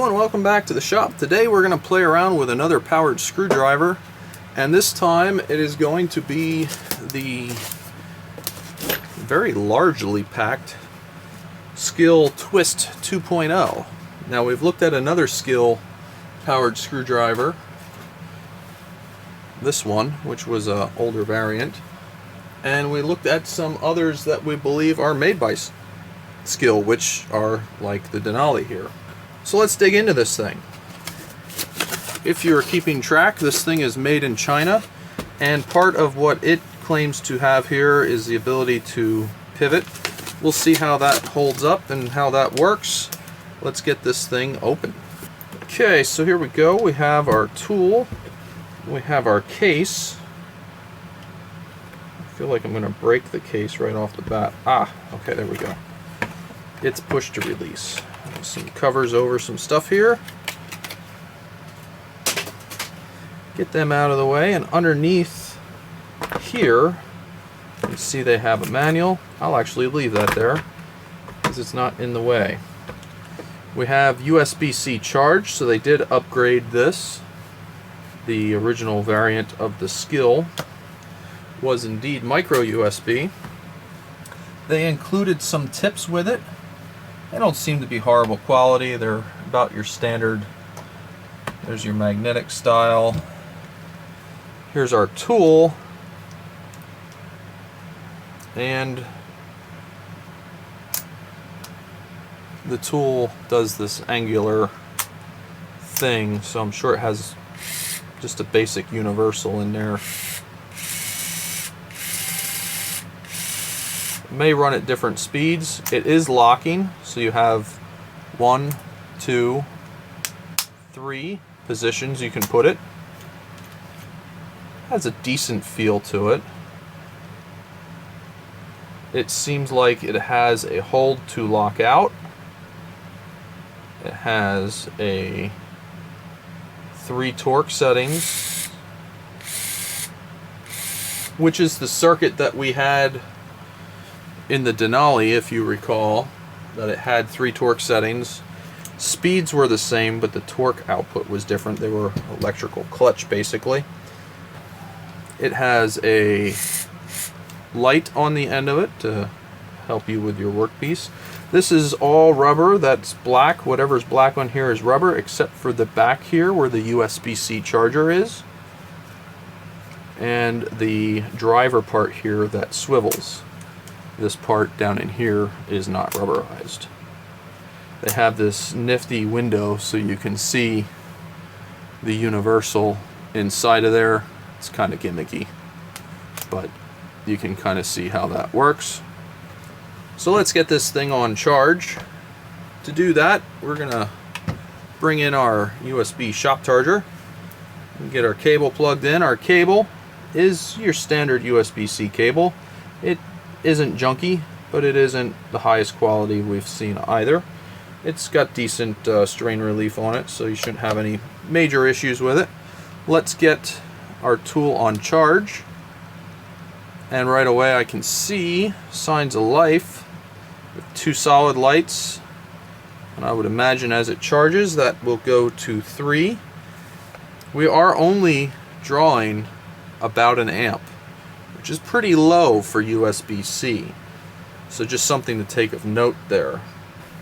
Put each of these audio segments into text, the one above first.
and welcome back to the shop. Today we're going to play around with another powered screwdriver, and this time it is going to be the very largely packed SKIL TWIST 2.0. Now we've looked at another SKIL powered screwdriver, this one, which was an older variant, and we looked at some others that we believe are made by SKIL, which are like the Denali here. So let's dig into this thing. If you're keeping track, this thing is made in China, and part of what it claims to have here is the ability to pivot. We'll see how that holds up and how that works. Let's get this thing open. Okay, so here we go. We have our tool. We have our case. I feel like I'm going to break the case right off the bat. Okay, there we go. It's push to release. Some covers over some stuff here. Get them out of the way, and underneath here, you see they have a manual. I'll actually leave that there because it's not in the way. We have USB-C charge, so they did upgrade this. The original variant of the SKIL was indeed micro USB. They included some tips with it. They don't seem to be horrible quality. They're about your standard. There's your magnetic style. Here's our tool. And the tool does this angular thing, so I'm sure it has just a basic universal in there. It may run at different speeds. It is locking, so you have 1, 2, 3 positions you can put it. Has a decent feel to it. It seems like it has a hold to lock out. It has a 3 torque settings, which is the circuit that we had in the Denali, if you recall, that it had 3 torque settings. Speeds were the same, but the torque output was different. They were electrical clutch, basically. It has a light on the end of it to help you with your workpiece. This is all rubber. That's black. Whatever's black on here is rubber, except for the back here where the USB-C charger is, and the driver part here that swivels. This part down in here is not rubberized. They have this nifty window so you can see the universal inside of there. It's kind of gimmicky, but you can kind of see how that works. So let's get this thing on charge. To do that, we're gonna bring in our USB shop charger and get our cable plugged in. Our cable is your standard USB-C cable. It isn't junky, but it isn't the highest quality we've seen either. It's got decent strain relief on it, so you shouldn't have any major issues with it. Let's get our tool on charge, and right away I can see signs of life with 2 solid lights, and I would imagine as it charges that will go to 3. We are only drawing about an amp, which is pretty low for USB-C, so just something to take of note there.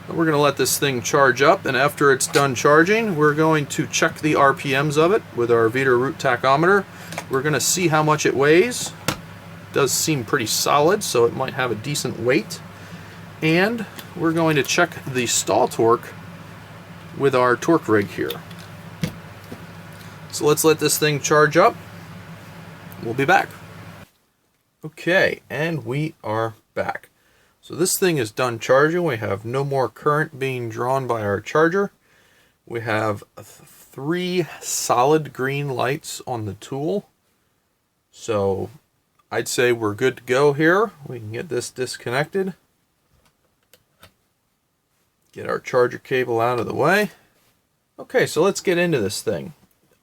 And we're going to let this thing charge up, and after it's done charging, we're going to check the RPMs of it with our Veeder root tachometer. We're going to see how much it weighs. It does seem pretty solid, so it might have a decent weight. And we're going to check the stall torque with our torque rig here. So let's let this thing charge up. We'll be back. Okay, and we are back. So this thing is done charging. We have no more current being drawn by our charger. We have 3 solid green lights on the tool. So I'd say we're good to go here. We can get this disconnected. Get our charger cable out of the way. Okay, so let's get into this thing.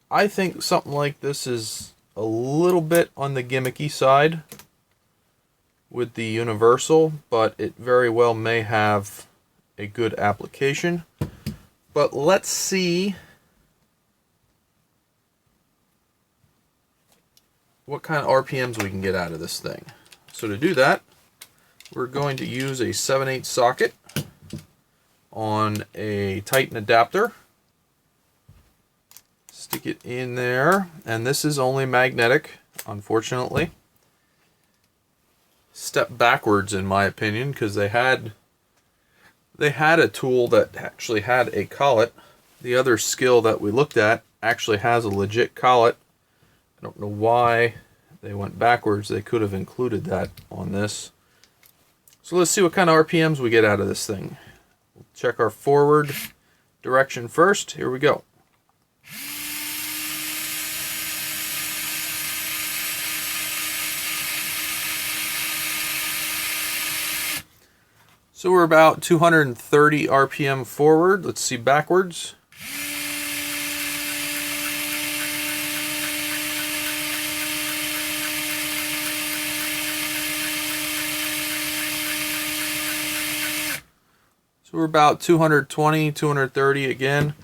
I think something like this is a little bit on the gimmicky side with the universal, but it very well may have a good application. But let's see what kind of RPMs we can get out of this thing. So to do that, we're going to use a 7/8 socket on a Titan adapter. Stick it in there, and this is only magnetic, unfortunately. Step backwards in my opinion, because they had a tool that actually had a collet. The other SKIL that we looked at actually has a legit collet. I don't know why they went backwards. They could have included that on this. So let's see what kind of RPMs we get out of this thing. We'll check our forward direction first. Here we go. So we're about 230 RPM forward. Let's see backwards. So we're about 220, 230 again.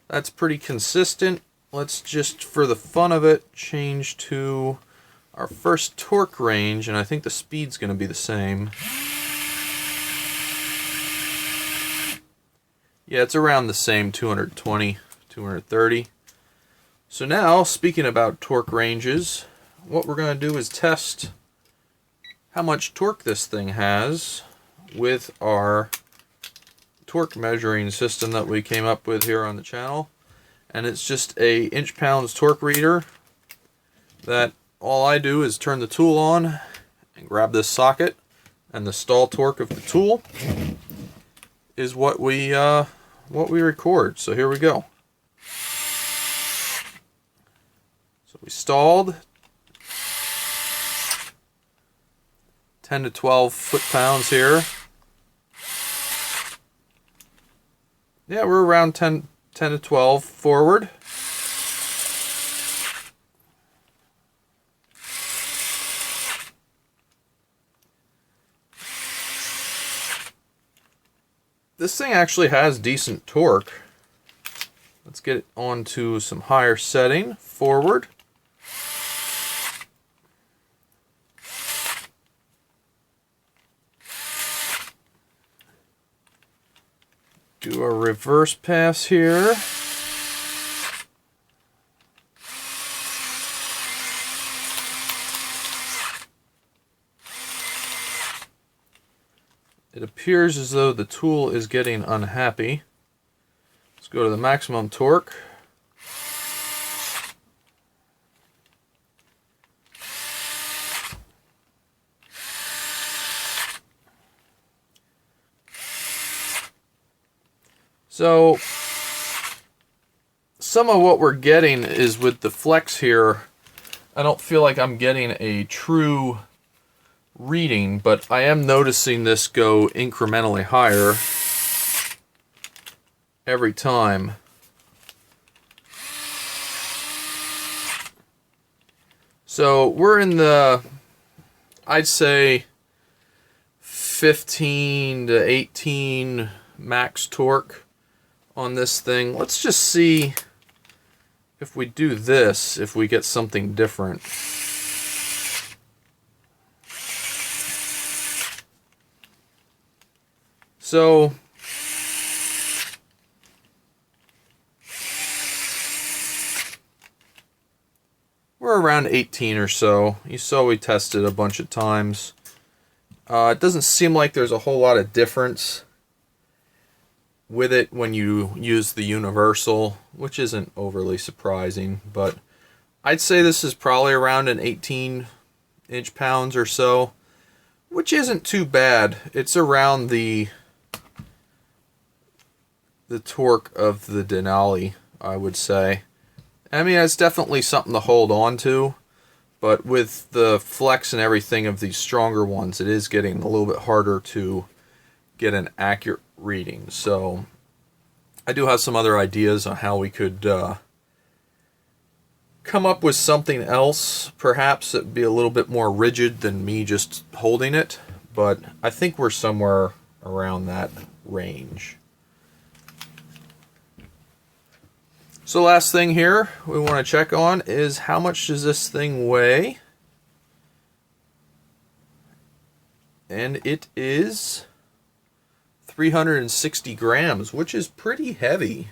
That's pretty consistent. Let's just, for the fun of it, change to our first torque range, and I think the speed's going to be the same. Yeah, it's around the same, 220, 230. So now, speaking about torque ranges, what we're going to do is test how much torque this thing has with our torque measuring system that we came up with here on the channel. And it's just a inch-pounds torque reader that all I do is turn the tool on and grab this socket, and the stall torque of the tool is what we record. So here we go. So we stalled 10 to 12 foot-pounds here. Yeah, we're around 10 to 12 forward. This thing actually has decent torque. Let's get it onto some higher setting, forward. Do a reverse pass here. It appears as though the tool is getting unhappy. Let's go to the maximum torque. So some of what we're getting is with the flex here. I don't feel like I'm getting a true reading, but I am noticing this go incrementally higher every time. So we're in the, I'd say 15 to 18 max torque on this thing. Let's just see if we do this, if we get something different. So we're around 18 or so. You saw we tested a bunch of times. It doesn't seem like there's a whole lot of difference with it when you use the universal, which isn't overly surprising, but I'd say this is probably around an 18 inch-pounds or so, which isn't too bad. It's around the torque of the Denali, I would say. I mean, it's definitely something to hold on to, but with the flex and everything of these stronger ones, it is getting a little bit harder to get an accurate reading. So I do have some other ideas on how we could come up with something else, perhaps that would be a little bit more rigid than me just holding it, but I think we're somewhere around that range. So last thing here we want to check on is how much does this thing weigh? And it is 360 grams, which is pretty heavy.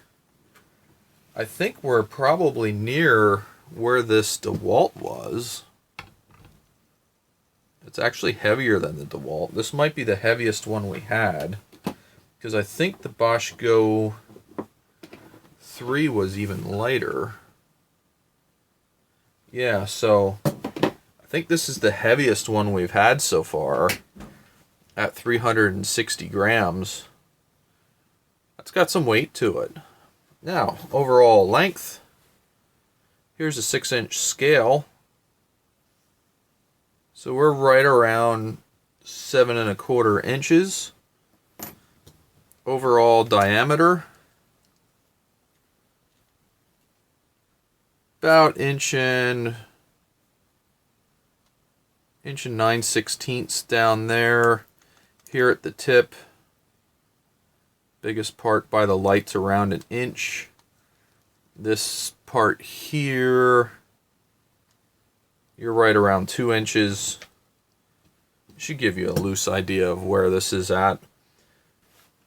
I think we're probably near where this DeWalt was. It's actually heavier than the DeWalt. This might be the heaviest one we had, because I think the Bosch Go 3 was even lighter. Yeah, so I think this is the heaviest one we've had so far at 360 grams. That's got some weight to it. Now, overall length. Here's a 6-inch scale. So we're right around 7 1/4 inches. Overall diameter, about inch and 9/16 down there. Here at the tip, biggest part by the light's around 1 inch. This part here, you're right around 2 inches. Should give you a loose idea of where this is at.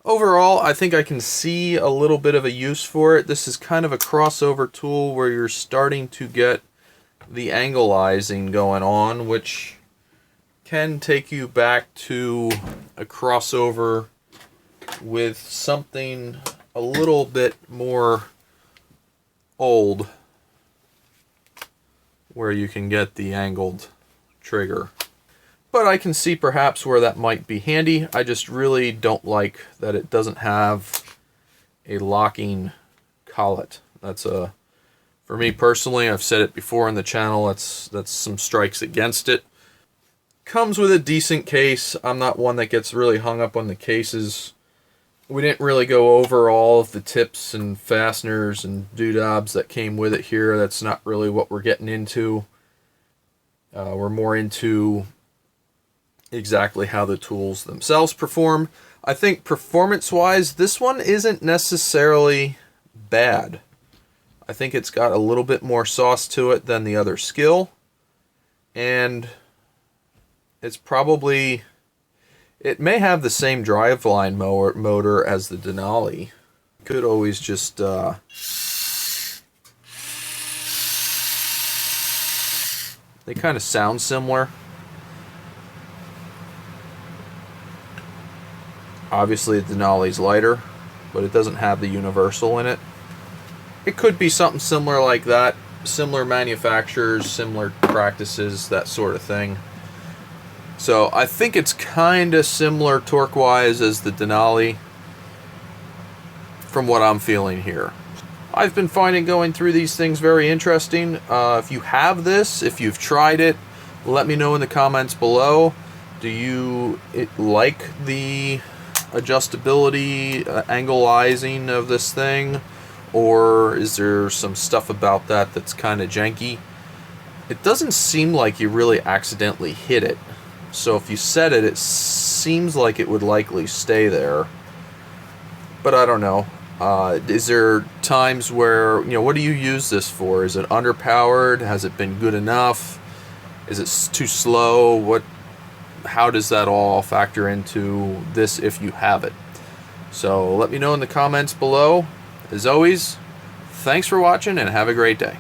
Overall, I think I can see a little bit of a use for it. This is kind of a crossover tool where you're starting to get the angleizing going on, which can take you back to a crossover with something a little bit more old, where you can get the angled trigger. But I can see perhaps where that might be handy. I just really don't like that it doesn't have a locking collet. That's for me personally, I've said it before in the channel, that's some strikes against it. Comes with a decent case. I'm not one that gets really hung up on the cases. We didn't really go over all of the tips and fasteners and doodads that came with it here. That's not really what we're getting into. We're more into exactly how the tools themselves perform. I think performance-wise, this one isn't necessarily bad. I think it's got a little bit more sauce to it than the other SKIL, and it's probably, it may have the same driveline motor as the Denali. Could always just they kind of sound similar. Obviously the Denali's lighter, but it doesn't have the universal in it. It could be something similar like that. Similar manufacturers, similar practices, that sort of thing. So I think it's kind of similar torque-wise as the Denali from what I'm feeling here. I've been finding going through these things very interesting. If you have this, if you've tried it, let me know in the comments below. Do you like the adjustability, angleizing of this thing, or is there some stuff about that that's kind of janky? It doesn't seem like you really accidentally hit it, so if you set it, it seems like it would likely stay there, but I don't know. Is there times where, you know, what do you use this for? Is it underpowered? Has it been good enough? Is it too slow? How does that all factor into this if you have it? So let me know in the comments below. As always, thanks for watching and have a great day.